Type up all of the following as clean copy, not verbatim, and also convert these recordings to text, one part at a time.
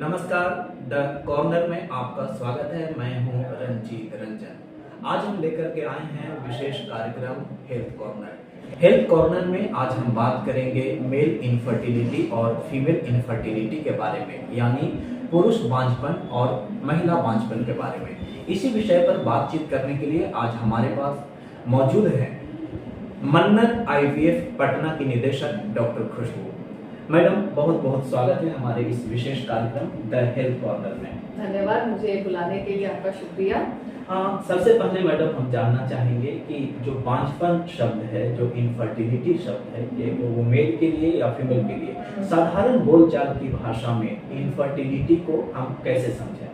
नमस्कार। The corner में आपका स्वागत है। मैं हूं रंजीत रंजन। आज हम लेकर के आए हैं विशेष कार्यक्रम हेल्थ कॉर्नर। हेल्थ कॉर्नर में आज हम बात करेंगे मेल इनफर्टिलिटी और फीमेल इनफर्टिलिटी के बारे में, यानी पुरुष बांझपन और महिला बांझपन के बारे में। इसी विषय पर बातचीत करने के लिए आज हमारे पास मौजूद है मन्नत आईवीएफ पटना की निदेशक डॉक्टर खुशबू मैडम। बहुत बहुत स्वागत है हमारे इस विशेष कार्यक्रम द हेल्थ कॉर्नर में। धन्यवाद, मुझे बुलाने के लिए आपका शुक्रिया। सबसे पहले मैडम हम जानना चाहेंगे कि जो बांझपन शब्द है, जो इनफर्टिलिटी शब्द है, ये वो मेल के लिए या फीमेल के लिए, साधारण बोलचाल की भाषा में इनफर्टिलिटी को हम कैसे समझें?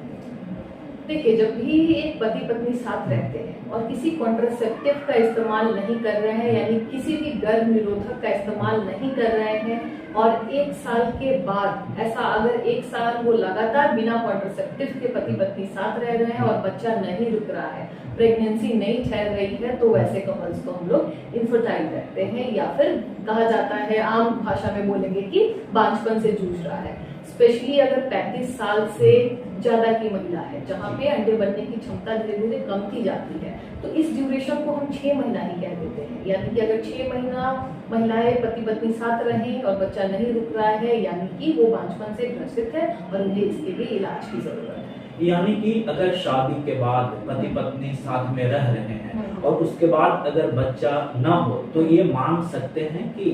देखिए, जब भी एक पति पत्नी साथ रहते हैं और किसी कॉन्ट्रासेप्टिव का इस्तेमाल नहीं कर रहे हैं, यानी किसी भी गर्भ निरोधक का इस्तेमाल नहीं कर रहे हैं, और 1 साल के बाद ऐसा अगर 1 साल वो लगातार बिना कॉन्ट्रासेप्टिव के पति पत्नी साथ रह रहे हैं और बच्चा नहीं रुक रहा है, प्रेगनेंसी नहीं ठहर रही है, तो वैसे कपल्स को हम लोग इनफर्टाइल कहते हैं, या फिर कहा जाता है आम भाषा में बोलेंगे कि बांझपन से जूझ रहा है। स्पेशली अगर 35 साल से ज्यादा की महिला है, जहाँ पे अंडे बनने की क्षमता धीरे धीरे कमती जाती है, तो इस ड्यूरेशन को हम 6 महीना ही कह देते हैं। यानी कि अगर 6 महीना महिलाएं पति पत्नी साथ रहें और बच्चा नहीं रुक रहा है, यानी कि वो बांझपन से ग्रसित है और उन्हें इसके लिए इलाज की जरूरत है। यानी कि अगर शादी के बाद पति पत्नी साथ में रह रहे हैं और उसके बाद अगर बच्चा ना हो, तो ये मान सकते हैं कि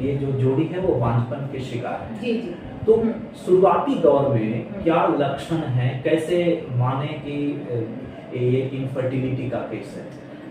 ये जो जोड़ी है वो बांझपन के शिकार है। जी जी। तो शुरुआती दौर में क्या लक्षण है, कैसे माने कि ये इनफर्टिलिटी का केस है?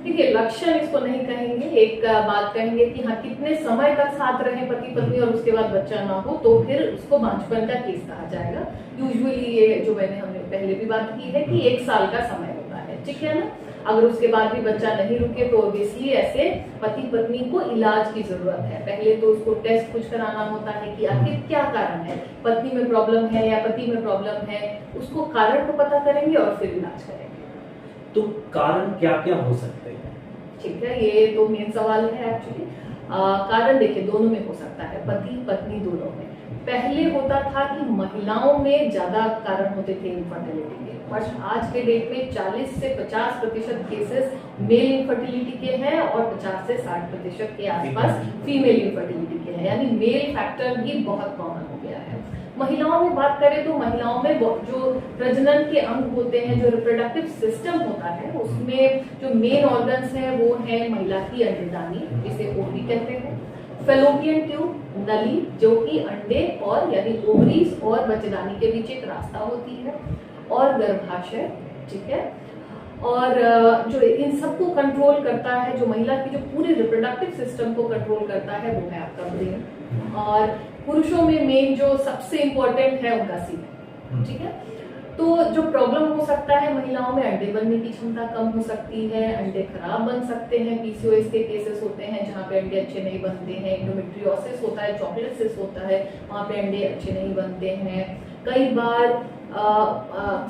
देखिए, लक्षण इसको नहीं कहेंगे, एक बात कहेंगे कि हाँ, कितने समय तक साथ रहे पति पत्नी और उसके बाद बच्चा ना हो, तो फिर उसको बांझपन का केस कहा जाएगा। यूजुअली ये जो हमने पहले भी बात की है कि 1 साल का समय होता है, ठीक है ना। अगर उसके बाद भी बच्चा नहीं रुके तो ऑब्वियसली ऐसे पति पत्नी को इलाज की जरूरत है। पहले तो उसको टेस्ट कुछ कराना होता है कि आखिर क्या कारण है, पत्नी में प्रॉब्लम है या पति में प्रॉब्लम है, उसको कारण को पता करेंगे और फिर इलाज करेंगे। तो कारण क्या क्या हो सकते हैं? ठीक है, ये तो मेन सवाल है एक्चुअली। कारण देखिए, दोनों में हो सकता है, पति पत्नी दोनों में। पहले होता था कि महिलाओं में ज्यादा कारण होते थे इनफर्टिलिटी के, बट आज के डेट में 40 से 50% केसेस मेल इनफर्टिलिटी के हैं और 50 से 60% के आसपास फीमेल इनफर्टिलिटी के हैं। यानी मेल फैक्टर भी बहुत कॉमन हो गया है। महिलाओं में बात करें तो महिलाओं में जो प्रजनन के अंग होते हैं, जो रिप्रोडक्टिव सिस्टम होता है, उसमें जो मेन ऑर्गन्स हैं वो है महिला की अंडेदानी, जिसे ओवरी कहते हैं, फेलोपियन ट्यूब, नली जो कि अंडे और यानी ओवरीज और बच्चेदानी के बीच एक रास्ता होती है, और गर्भाशय, ठीक है। और जो इन सबको कंट्रोल करता है, जो महिला की जो पूरे रिप्रोडक्टिव सिस्टम को कंट्रोल करता है, वो है आपका ब्रेन। और पुरुषों में मेन जो सबसे इम्पोर्टेंट है उनका सीमेन, ठीक है। तो जो प्रॉब्लम हो सकता है महिलाओं में, अंडे बनने की क्षमता कम हो सकती है, अंडे खराब बन सकते हैं, पीसीओएस के केसेस होते हैं जहाँ पे अंडे अच्छे नहीं बनते हैं, एंडोमेट्रियोसिस होता है, चॉकलेट होता है, वहाँ पे अंडे अच्छे नहीं बनते हैं। कई बार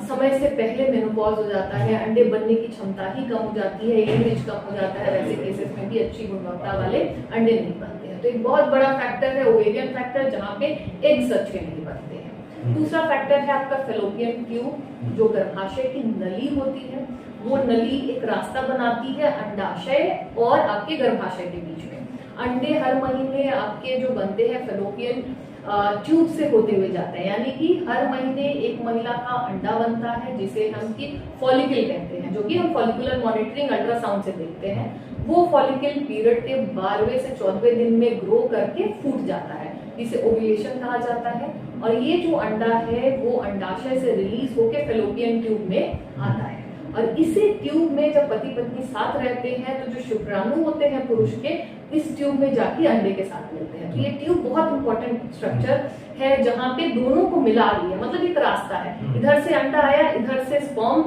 समय से पहले मेनोपॉज हो जाता है, अंडे बनने की क्षमता ही कम हो जाती है, एज कम हो जाता है, वैसे केसेस में भी अच्छी गुणवत्ता वाले अंडे नहीं बनते हैं। तो एक बहुत बड़ा फैक्टर है ओवेरियन फैक्टर, जहाँ पे एग्स अच्छे नहीं बनते हैं। दूसरा फैक्टर है आपका फेलोपियन ट्यूब, जो गर्भाशय की नली होती है। वो नली एक रास्ता बनाती है अंडाशय और आपके गर्भाशय के बीच में। अंडे हर महीने आपके जो बनते हैं फेलोपियन ट्यूब से होते हुए जाते हैं, यानी कि हर महीने एक महिला का अंडा बनता है, जिसे हम की फॉलिकल कहते हैं, जो कि हम फॉलिकुलर मॉनिटरिंग अल्ट्रासाउंड से देखते हैं। वो फॉलिकल पीरियड के 12वें से 14वें दिन में ग्रो करके फूट जाता है, जिसे ओव्यूलेशन कहा जाता है। और ये जो अंडा है वो अंडाशय से रिलीज होकर फेलोपियन ट्यूब में आता है, और इसी ट्यूब में जब पति पत्नी साथ रहते हैं तो जो शुक्राणु होते हैं पुरुष के, इस ट्यूब में जाके अंडे के साथ मिलते हैं। तो ये ट्यूब बहुत इंपॉर्टेंट स्ट्रक्चर है, जहाँ पे दोनों को मिला रही है, मतलब एक रास्ता है, इधर से अंडा आया, इधर से स्पर्म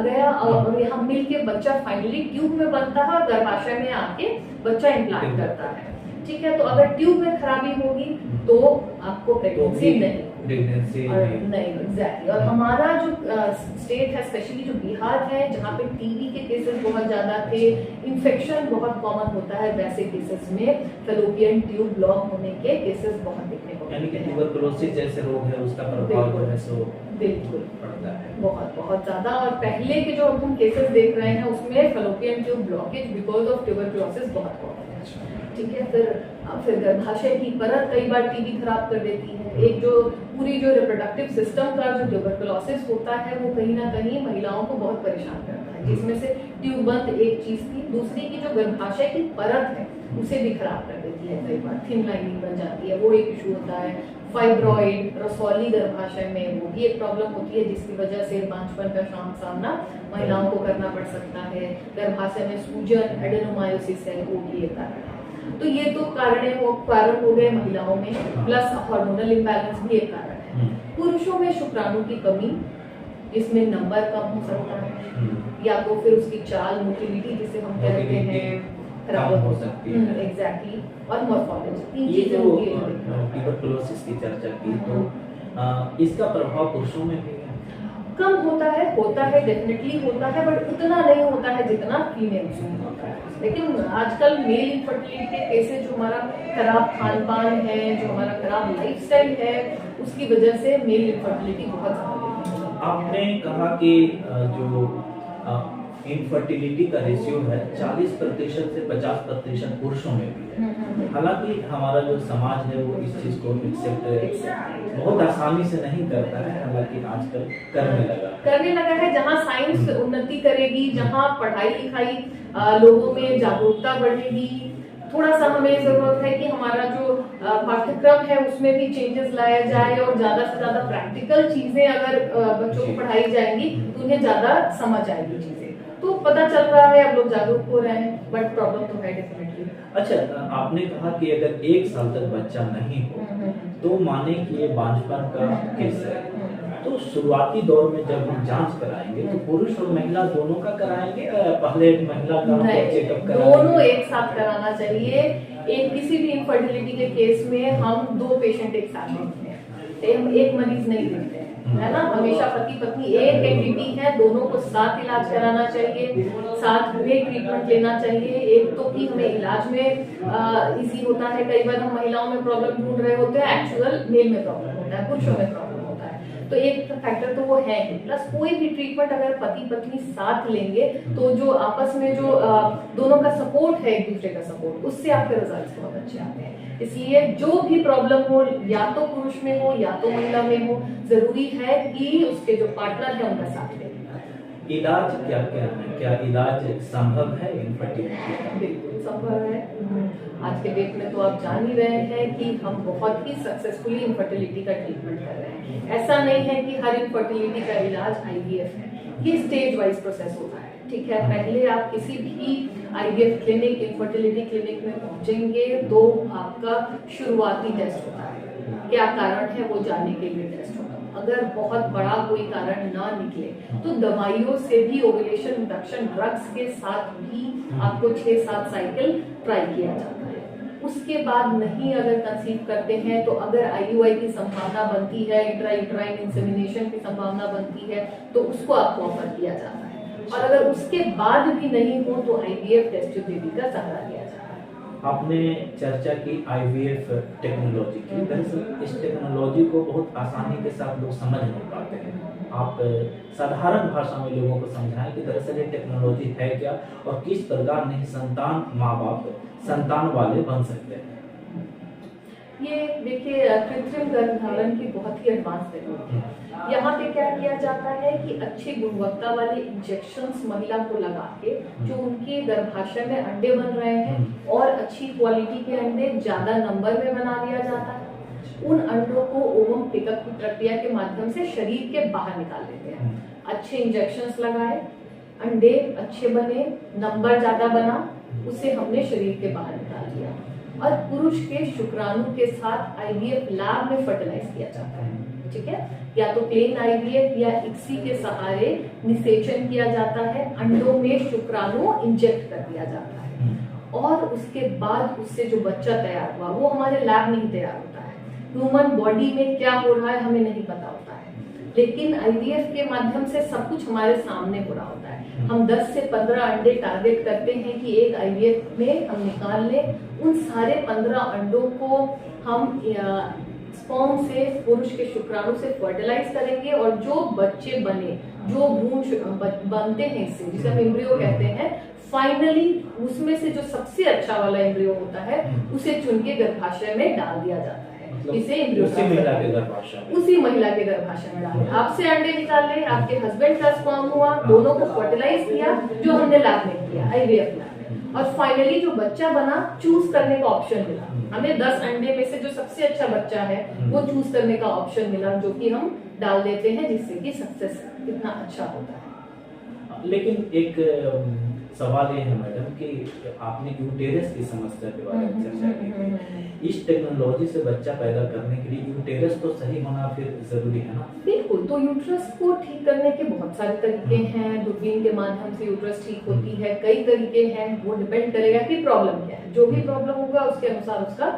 गया, और यहाँ मिल के बच्चा फाइनली ट्यूब में बनता है और गर्भाशय में आके बच्चा इम्प्लांट करता है, ठीक है। तो अगर ट्यूब में खराबी होगी तो आपको प्रेगनेंसी नहीं एग्जैक्टली। और हमारा जो स्टेट है, स्पेशली जो बिहार है, जहाँ पे टीबी के केसेस बहुत ज्यादा थे, इन्फेक्शन बहुत कॉमन होता है, वैसे केसेस में फेलोपियन ट्यूब ब्लॉक होने के केसेस बहुत देखने को यानी कि ट्यूबरकुलोसिस जैसे रोग है उसका प्रभाव जो है सो बिल्कुल पड़ता है। बहुत बहुत ज्यादा। और पहले के जो अब हम केसेस देख रहे हैं उसमें Fallopian tube blockage because of tuberculosis बहुत कॉमन है। ठीक है, फिर गर्भाशय की परत कई बार टीबी खराब कर देती है। एक जो पूरी जो रिप्रोडक्टिव सिस्टम का जो ट्यूबरकुलोसिस होता है वो कहीं ना कहीं महिलाओं को बहुत परेशान करता है, जिसमें से ट्यूबबंद एक चीज थी। दूसरी की जो गर्भाशय की परत है उसे भी खराब कर देती है, कई बार थिन लाइनिंग बन जाती है, वो एक इशू होता है। फाइब्रॉइड, रसौली गर्भाशय में वो भी एक प्रॉब्लम होती है जिसकी वजह से बांझपन का सामना महिलाओं को करना पड़ सकता है। गर्भाशय में सूजन, एडेनोमायोसिस है, वो भी एक कारण है। तो ये तो कारण हो गए महिलाओं में, प्लस हार्मोनल इम्बैलेंस भी एक कारण है। पुरुषों में शुक्राणु की कमी, जिसमें नंबर कम हो सकता है, या तो फिर उसकी चाल, मोटिलिटी जिसे हम कहते हैं, खराब हो सकती है। एग्जैक्टली। और मॉर्फोलॉजी, ये जो ट्यूबरकुलोसिस की चर्चा की, तो इसका प्रभाव पुरुषों में भी कम होता है डेफिनेटली होता है, बट उतना नहीं होता है जितना फीमेल्स में होता है। लेकिन आजकल मेल इनफर्टिलिटी के केसेस, जो हमारा खराब खान पान है, जो हमारा खराब लाइफस्टाइल है, उसकी वजह से मेल इनफर्टिलिटी बहुत ज्यादा है। आपने कहा कि जो इनफर्टिलिटी का रेशियो है 40% से 50% पुरुषों में भी है। हालांकि हमारा जो समाज है वो इस चीज को एक्सेप्ट बहुत आसानी से नहीं करता है, हालांकि आजकल करने लगा है। जहां साइंस उन्नति करेगी, जहां पढ़ाई लिखाई लोगों में जागरूकता बढ़ेगी, थोड़ा सा हमें जरूरत है कि हमारा जो पाठ्यक्रम है उसमें भी चेंजेस लाया जाए, और ज्यादा से ज्यादा प्रैक्टिकल चीजें अगर बच्चों को पढ़ाई जाएंगी तो उन्हें ज्यादा समझ आएगी चीजें। तो पता चल रहा है, अब लोग जागरूक हो रहे हैं, बट प्रॉब्लम तो है डेफिनेटली। अच्छा, आपने कहा कि अगर 1 साल तक बच्चा नहीं हो तो माने कि ये बांझपन का केस है, तो शुरुआती दौर में जब हम जांच कराएंगे तो पुरुष और महिला दोनों का कराएंगे, पहले महिला का चेकअप कराएंगे? दोनों एक साथ कराना चाहिए। एक किसी भी इनफर्टिलिटी के केस में हम 2 पेशेंट एक साथ लेते हैं, हम एक मरीज नहीं लेते हैं, है ना। हमेशा पति पत्नी एक एंटिटी है, दोनों को साथ इलाज कराना चाहिए, साथ में ट्रीटमेंट लेना चाहिए। एक तो कि हमें इलाज में इजी होता है, कई बार हम महिलाओं में प्रॉब्लम ढूंढ रहे होते हैं, एक्चुअल मेल में प्रॉब्लम होता है, पुरुषों में प्रॉब्लम होता है। तो एक फैक्टर तो वो है ही, प्लस कोई भी ट्रीटमेंट अगर पति पत्नी साथ लेंगे तो जो आपस में जो दोनों का सपोर्ट है, एक दूसरे का सपोर्ट, उससे आपके रिजल्ट्स बहुत अच्छे आते हैं। इसलिए जो भी प्रॉब्लम हो, या तो पुरुष में हो या तो महिला में हो, जरूरी है कि उसके जो पार्टनर है उनका साथ लें। इलाज क्या क्या है? क्या इलाज संभव है इनफर्टिलिटी का? बिल्कुल संभव है। आज के डेट में तो आप जान ही रहे हैं कि हम बहुत ही सक्सेसफुली इनफर्टिलिटी का ट्रीटमेंट कर रहे हैं। ऐसा नहीं है कि हर इनफर्टिलिटी का इलाज आईवीएफ है, ये स्टेज वाइज प्रोसेस होता है। ठीक है, पहले आप किसी भी आईवीएफ क्लिनिक, इनफर्टिलिटी क्लिनिक में पहुंचेंगे तो आपका शुरुआती टेस्ट होता है, क्या कारण है वो जानने के लिए टेस्ट होता है। अगर बहुत बड़ा कोई कारण ना निकले तो दवाइयों से भी, ओव्यूलेशन इंडक्शन ड्रग्स के साथ भी आपको 6-7 साइकिल ट्राई किया जाता है। उसके बाद नहीं अगर कंसीव करते हैं तो अगर आईयूआई की संभावना बनती है, इंट्रायूट्राइन इंसेमिनेशन की संभावना बनती है, तो उसको आपको ऑफर किया जाता है। और अगर उसके बाद भी नहीं हो तो आईवीएफ टेस्ट ट्यूब बेबी का सहारा लिया जाता है। आपने चर्चा की आईवीएफ टेक्नोलॉजी की। दरअसल इस टेक्नोलॉजी को बहुत आसानी के साथ लोग समझ नहीं पाते हैं। आप साधारण भाषा में लोगों को समझाएं कि दरअसल ये टेक्नोलॉजी है क्या और किस प्रकार नहीं संतान, माँ बाप संतान वाले बन सकते हैं। ये देखिए, कृत्रिम गर्भधारण की बहुत ही एडवांस टेक्नोलॉजी है। यहाँ पे क्या किया जाता है कि अच्छी गुणवत्ता वाले इंजेक्शंस महिला को लगा के, जो उनके गर्भाशय में अंडे बन रहे हैं और अच्छी क्वालिटी के अंडे ज्यादा नंबर में बना दिया जाता है, उन अंडों को ओवम पिकअप की प्रक्रिया के माध्यम से शरीर के बाहर निकाल देते हैं। अच्छे इंजेक्शंस लगाए, अंडे अच्छे बने, नंबर ज्यादा बना, उसे हमने शरीर के बाहर निकाल दिया और पुरुष के शुक्राणु के साथ आईवीएफ लैब में फर्टिलाइज किया जाता है। ठीक है, या तो प्लेन आईवीएफ या इक्सी के सहारे निषेचन किया जाता है, अंडों में शुक्राणु इंजेक्ट कर दिया जाता है और उसके बाद उससे जो बच्चा तैयार हुआ वो हमारे लैब में ही तैयार होता है। ह्यूमन बॉडी में क्या हो रहा है हमें नहीं पता होता है, लेकिन आईवीएफ के माध्यम से सब कुछ हमारे सामने हो रहा होता है। हम 10 से 15 अंडे टारगेट करते हैं कि एक आईवीएफ में हम निकाल लें। उन सारे 15 अंडों को हम स्पर्म से पुरुष के शुक्राणु से फर्टिलाइज करेंगे और जो बच्चे बने, जो भ्रूण बनते हैं इससे, जिसे हम एम्ब्रियो कहते हैं, फाइनली उसमें से जो सबसे अच्छा वाला एम्ब्रियो होता है उसे चुन के गर्भाशय में डाल दिया जाता है। मतलब इसे एम्ब्रियो उसी महिला के गर्भाशय में, उसी महिला के गर्भाशय में डाले। आपसे अंडे निकाले, आपके हस्बैंड का स्पर्म हुआ, दोनों को फर्टिलाइज किया, जो हमने लैब में किया, आईवीएफ लैब में, और फाइनली जो बच्चा बना, चूज करने का ऑप्शन मिला हमें। 10 अंडे में से जो सबसे अच्छा बच्चा है वो चूज करने का ऑप्शन मिला, जो कि हम डाल देते हैं, जिससे कि सक्सेस कितना अच्छा होता है। लेकिन एक सवाल ये है मैडम कि आपने यूटेरस की समस्या के बारे में चर्चा की थी। इस टेक्नोलॉजी से बच्चा पैदा करने के लिए यूटेरस तो सही होना फिर जरूरी है ना? बिल्कुल। तो यूट्रस को ठीक करने के बहुत सारे तरीके हैं। दूरबीन के माध्यम से यूट्रस ठीक होती है, कई तरीके हैं, वो डिपेंड करेगा कि प्रॉब्लम क्या है। जो भी प्रॉब्लम होगा उसके अनुसार उसका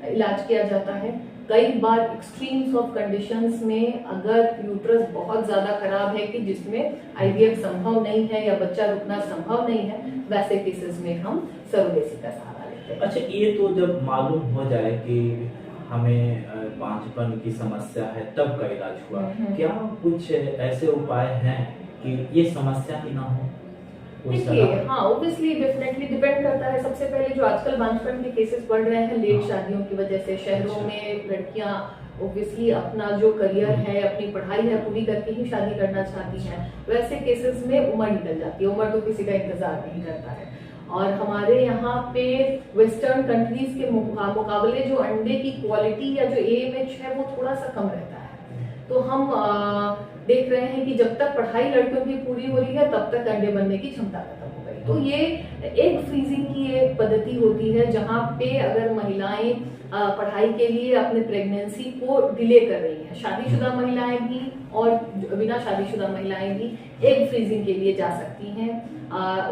इलाज किया जाता है। कई बार एक्सट्रीम्स ऑफ कंडीशंस में अगर यूट्रस बहुत ज्यादा खराब है कि जिसमें आईवीएफ संभव नहीं है या बच्चा रुकना संभव नहीं है, वैसे केसेस में हम सरोगेसी का सहारा लेते हैं। अच्छा, ये तो जब मालूम हो जाए कि हमें बांझपन की समस्या है तब का इलाज हुआ, क्या कुछ ऐसे उपाय हैं कि ये समस्या ही ना हो? देखिए, हाँ, ऑब्वियसली डेफिनेटली डिपेंड करता है। सबसे पहले जो आजकल बांझपन के केसेस बढ़ रहे हैं लेट शादियों की वजह से, शहरों में लड़कियां ऑब्वियसली अपना जो करियर है, अपनी पढ़ाई है पूरी करके ही शादी करना चाहती हैं। वैसे केसेस में उम्र निकल जाती है, उम्र तो किसी का इंतजार नहीं करता है। और हमारे यहाँ पे वेस्टर्न कंट्रीज के मुकाबले जो अंडे की क्वालिटी या जो एएमएच है वो थोड़ा सा कम रहता है। तो हम देख रहे हैं कि जब तक पढ़ाई लड़कियों की पूरी हो रही है तब तक अंडे बनने की क्षमता खत्म हो गई। तो ये एग फ्रीजिंग की एक पद्धति होती है जहाँ पे अगर महिलाएं पढ़ाई के लिए अपने प्रेगनेंसी को डिले कर रही हैं, शादीशुदा महिलाएं भी और बिना शादीशुदा महिलाएं भी एग फ्रीजिंग के लिए जा सकती हैं।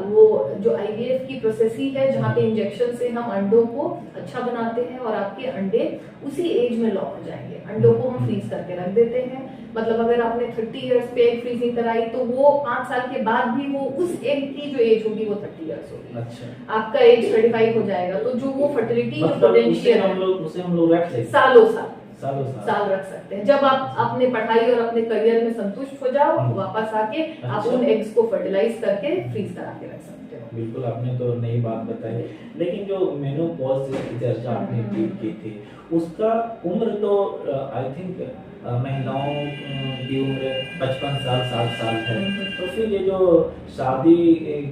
वो जो आईवीएफ की प्रोसेस ही है जहाँ पे इंजेक्शन से हम अंडों को अच्छा बनाते हैं और आपके अंडे उसी एज में लॉक हो जाएंगे। अंडों को हम फ्रीज करके रख देते हैं। मतलब अगर आपने 30 इयर्स पे एग फ्रीजिंग कराई तो वो 5 साल के बाद भी वो उस एग की जो एज होगी वो 30 इयर्स होगी। अच्छा। आपका एज 35 हो जाएगा। तो जो वो फर्टिलिटी पोटेंशियल हम लोग रख सकते हैं, सालों साल रख सकते हैं। जब आप अपने पढ़ाई और अपने करियर में संतुष्ट हो जाओ, वापस आके आप उन एग्स को फर्टिलाइज करके फ्रीज करा के रख सकते हो। बिल्कुल, आपने तो नई बात बताई। लेकिन जो मेनोपॉज की चर्चा आपने की थी, उसका उम्र तो आई थिंक महिलाओं की उम्र 55 साल 60 साल है। तो फिर ये जो शादी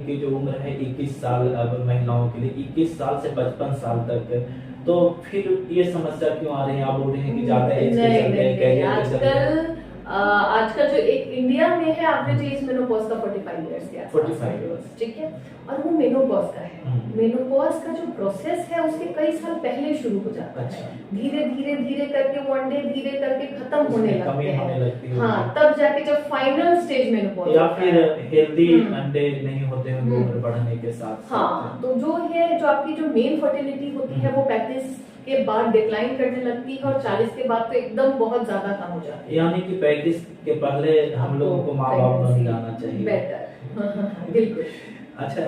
की जो उम्र है 21 साल अब महिलाओं के लिए, 21 साल से 55 साल तक, तो फिर ये समस्या क्यों आ रही है? आप बोल रहे हैं कि ज्यादा एज के चलते, कैरियर के चलते। आजकल जो एक इंडिया में है एवरेज एज मेनोपॉज का 45 इयर्स के आसपास, 45 इयर्स, ठीक है। और वो मेनोपॉज का है। मेनोपॉज का जो प्रोसेस है उसके कई साल पहले शुरू हो जाता है। धीरे धीरे धीरे करके वो अंडे धीरे करके खत्म होने लगते हैं। हाँ, तब जाके जब फाइनल स्टेज मेनोपॉज या फिर हेल्दी अंडे नहीं होते हैं उम्र बढ़ने के साथ। हाँ, तो जो है जो आपकी जो मेन फर्टिलिटी होती है वो 35 के बाद डिक्लाइन करने लगती है और 40 के बाद तो एकदम बहुत ज्यादा कम हो जाती है। यानी कि 35 के पहले हम लोगों को माँ बाप बन जाना चाहिए। बेटर। बिल्कुल। अच्छा,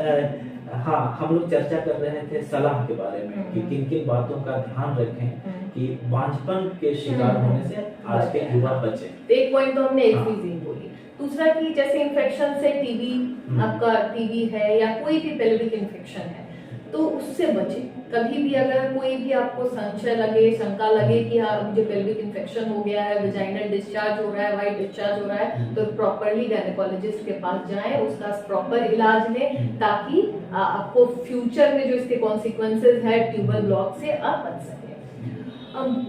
हाँ, हम लोग चर्चा कर रहे थे सलाह के बारे में कि किन किन बातों का ध्यान रखें कि बांझपन के शिकार होने से आज के युवा बचे। एक पॉइंट तो हमने एग फ्रीजिंग बोली। दूसरा कि जैसे इन्फेक्शन से टीबी, आपका टीबी है या कोई भी पेल्विक इन्फेक्शन है तो उससे बचे। कभी भी अगर कोई भी आपको संशय लगे, शंका लगे कि हाँ मुझे पेल्विक इन्फेक्शन हो गया है, वेजाइनल डिस्चार्ज हो रहा है, वाइट डिस्चार्ज हो रहा है, तो प्रॉपरली गायनेकोलॉजिस्ट के पास जाएं, उसका प्रॉपर इलाज लें ताकि आपको फ्यूचर में जो इसके कॉन्सिक्वेंसेज है ट्यूबल ब्लॉक से आप बच सके।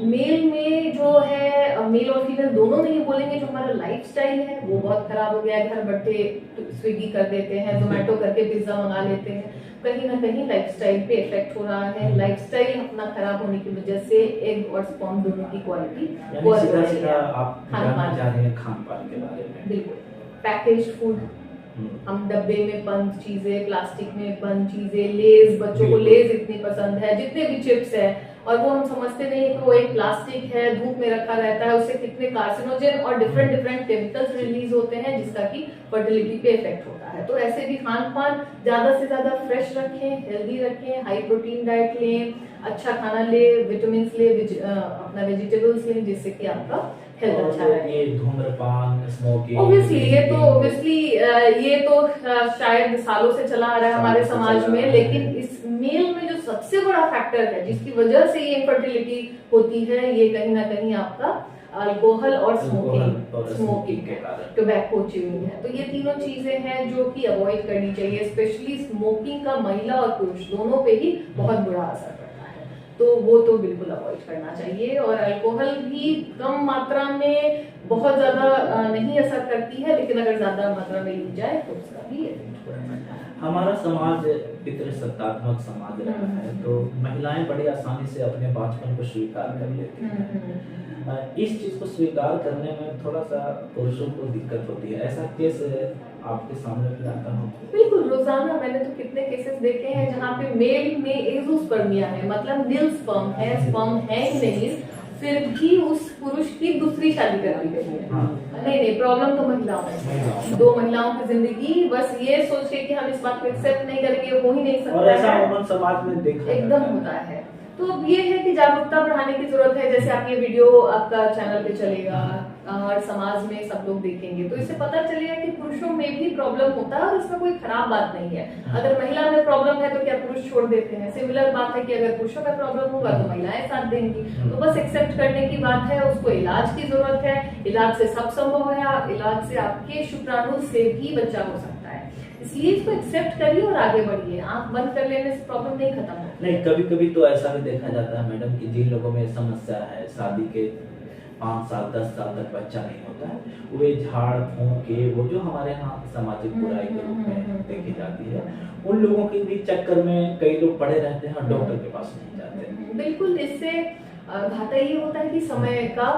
मेल में जो है, मेल और फीमेल दोनों में ये बोलेंगे, जो हमारा लाइफस्टाइल है वो बहुत खराब हो गया है। घर बैठे स्विगी कर देते हैं, जोमेटो करके पिज्जा मंगा लेते हैं। कहीं ना कहीं लाइफस्टाइल पे इफेक्ट हो रहा है। लाइफस्टाइल अपना खराब होने की वजह से एग और स्पर्म दोनों की क्वालिटी खान पान के बारे में। बिल्कुल। पैकेज्ड फूड, हम डब्बे में बंद चीजें, प्लास्टिक में बंद चीजें, लेज, बच्चों को लेज इतनी पसंद है, जितने भी चिप्स है और वो हम समझते नहीं कि वो एक प्लास्टिक है, धूप में रखा रहता है, उससे कितने कार्सिनोजन और डिफरेंट डिफरेंट केमिकल्स रिलीज होते हैं जिसका कि फर्टिलिटी पे इफेक्ट होता है। तो ऐसे भी खान पान ज्यादा से ज्यादा फ्रेश रखें, हेल्दी रखें, हाई प्रोटीन डाइट लें, अच्छा खाना ले, विटामिन ले, अपना वेजिटेबल्स लें, जिससे कि आपका हेल्थ अच्छा रहे। ये धूम्रपान, स्मोकिंग, ऑब्वियसली ये तो शायद सालों से चला आ रहा है हमारे समाज में, लेकिन इस मेल में जो सबसे बड़ा फैक्टर है जिसकी वजह से ये इनफर्टिलिटी होती है, ये कहीं ना कहीं आपका अल्कोहल और स्मोकिंग के कारण, टोबैको च्यूइंग है। तो ये तीनों चीजें हैं जो कि अवॉइड करनी चाहिए। स्पेशली स्मोकिंग का महिला और पुरुष दोनों पे ही बहुत बुरा असर पड़ता है, तो वो तो बिल्कुल अवॉइड करना चाहिए। और अल्कोहल भी कम मात्रा में बहुत ज्यादा नहीं असर करती है, लेकिन अगर ज्यादा मात्रा में ली जाए तो उसका भी इफेक्ट पड़ता है। हमारा समाज पितृसत्तात्मक समाज रहा है, तो महिलाएं बड़ी आसानी से अपने बचपन को स्वीकार कर लेती हैं। इस चीज को स्वीकार करने में थोड़ा सा पुरुषों को दिक्कत होती है। ऐसा केस आपके सामने भी आता हो? बिल्कुल, रोजाना मैंने तो कितने केसेस देखे हैं जहाँ पे मेल में एजोस्पर्मिया है, मतलब नील स्पर्म है ही नहीं, फिर भी उस पुरुष की दूसरी शादी कर दी गई है। नहीं, प्रॉब्लम तो महिलाओं में, दो महिलाओं की जिंदगी बस ये सोच के कि हम इस बात को एक्सेप्ट नहीं करेंगे, हो ही नहीं सकता और ऐसा है। समाज में देखा एकदम होता है। तो अब ये है कि जागरूकता बढ़ाने की जरूरत है। जैसे आप ये वीडियो आपका चैनल पे चलेगा, हर समाज में सब लोग देखेंगे, तो इससे पता चलेगा कि पुरुषों में भी प्रॉब्लम होता है और इसमें कोई खराब बात नहीं है। अगर महिला में प्रॉब्लम है तो क्या पुरुष छोड़ देते हैं? सिमिलर बात है कि अगर पुरुषों का प्रॉब्लम होगा तो महिलाएं साथ देंगी। तो बस एक्सेप्ट करने की बात है, उसको इलाज की जरूरत है। इलाज से सब संभव है, इलाज से आपके शुक्राणु से भी बच्चा हो सकता है, इसलिए इसको एक्सेप्ट करिए और आगे बढ़िए। आंख बंद कर लेने से प्रॉब्लम नहीं खत्म होती। नहीं, कभी कभी तो ऐसा भी देखा जाता है मैडम कि जिन लोगों में समस्या है, शादी के 5 साल 10 साल तक बच्चा नहीं होता है, वे झाड़ फूंक के, वो जो हमारे यहाँ सामाजिक बुराई के रूप में देखी जाती है, उन लोगों के भी चक्कर में कई लोग पड़े रहते हैं और डॉक्टर के पास नहीं जाते। बिल्कुल, इससे घाटा ये होता है कि समय का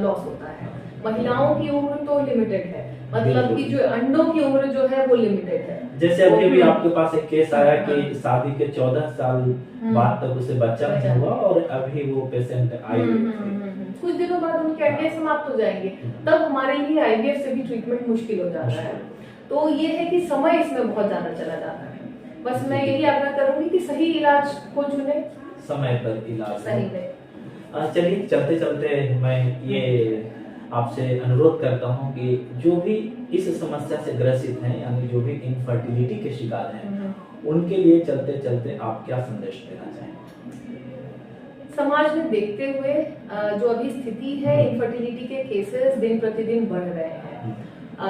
लॉस होता है। महिलाओं की उम्र तो लिमिटेड है, मतलब कि जो अंडों की उम्र जो है वो लिमिटेड है। जैसे अभी भी आपके पास एक केस आया कि शादी के 14 साल बाद तक उसे बच्चा नहीं हुआ और अभी वो पेशेंट आई कुछ दिनों बाद उनके अंडे समाप्त हो जाएंगे, तब हमारे लिए आईवीएफ से भी ट्रीटमेंट मुश्किल हो जाता है। तो ये है कि समय इसमें बहुत ज्यादा चला जाता है। बस मैं यही आग्रह करूंगी कि सही इलाज को चुने, समय पर इलाज सही में। चलिए, चलते चलते मैं ये आपसे अनुरोध करता हूं कि जो भी इस समस्या से ग्रसित हैं, यानी जो भी इनफर्टिलिटी के शिकार हैं, उनके लिए चलते चलते आप क्या संदेश देना चाहेंगे? समाज में देखते हुए जो अभी स्थिति है, इनफर्टिलिटी के केसेस दिन प्रतिदिन बढ़ रहे हैं।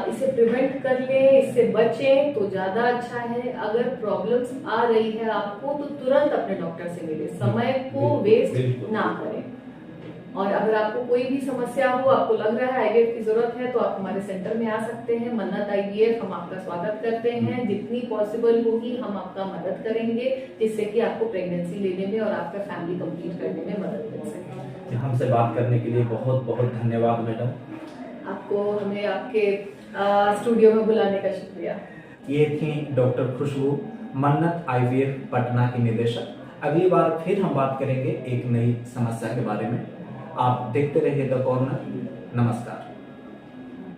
इसे प्रिवेंट कर ले, इससे बचें तो ज्यादा अच्छा है। अगर प्रॉब्लम्स आ रही है आपको तो तुरंत अपने डॉक्टर से मिले, समय को वेस्ट ना करें। और अगर आपको कोई भी समस्या हो, आपको लग रहा है आईवीएफ की जरूरत है, तो आप हमारे सेंटर में आ सकते हैं। मन्नत आईवीएफ, हम आपका स्वागत करते हैं। जितनी पॉसिबल होगी हम आपका मदद करेंगे, जिससे कि आपको प्रेगनेंसी लेने में और आपका फैमिली कंप्लीट करने में मदद मिल सके। हमसे बात करने के लिए बहुत बहुत धन्यवाद मैडम। आपको हमें आपके स्टूडियो में बुलाने का शुक्रिया। ये थी डॉक्टर खुशबू, मन्नत आईवीएफ पटना की निदेशक। अगली बार फिर हम बात करेंगे एक नई समस्या के बारे में। आप देखते रहिए द कॉर्नर। नमस्कार।